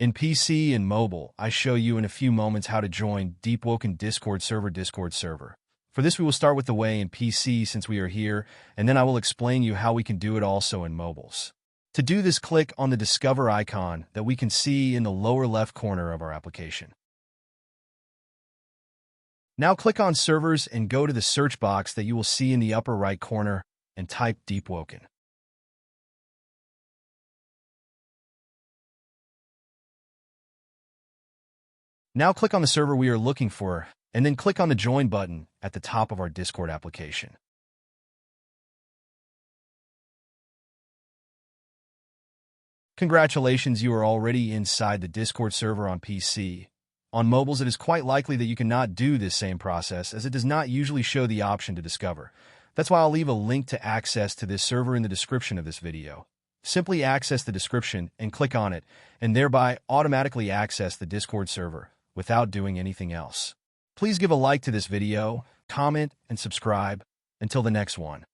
In PC and mobile, I show you in a few moments how to join Deepwoken Discord server. For this, we will start with the way in PC since we are here, and then I will explain you how we can do it also in mobiles. To do this, click on the Discover icon that we can see in the lower left corner of our application. Now click on Servers and go to the search box that you will see in the upper right corner and type Deepwoken. Now click on the server we are looking for, and then click on the Join button at the top of our Discord application. Congratulations, you are already inside the Discord server on PC. On mobiles, it is quite likely that you cannot do this same process, as it does not usually show the option to discover. That's why I'll leave a link to access to this server in the description of this video. Simply access the description and click on it, and thereby automatically access the Discord server without doing anything else. Please give a like to this video, comment, and subscribe. Until the next one.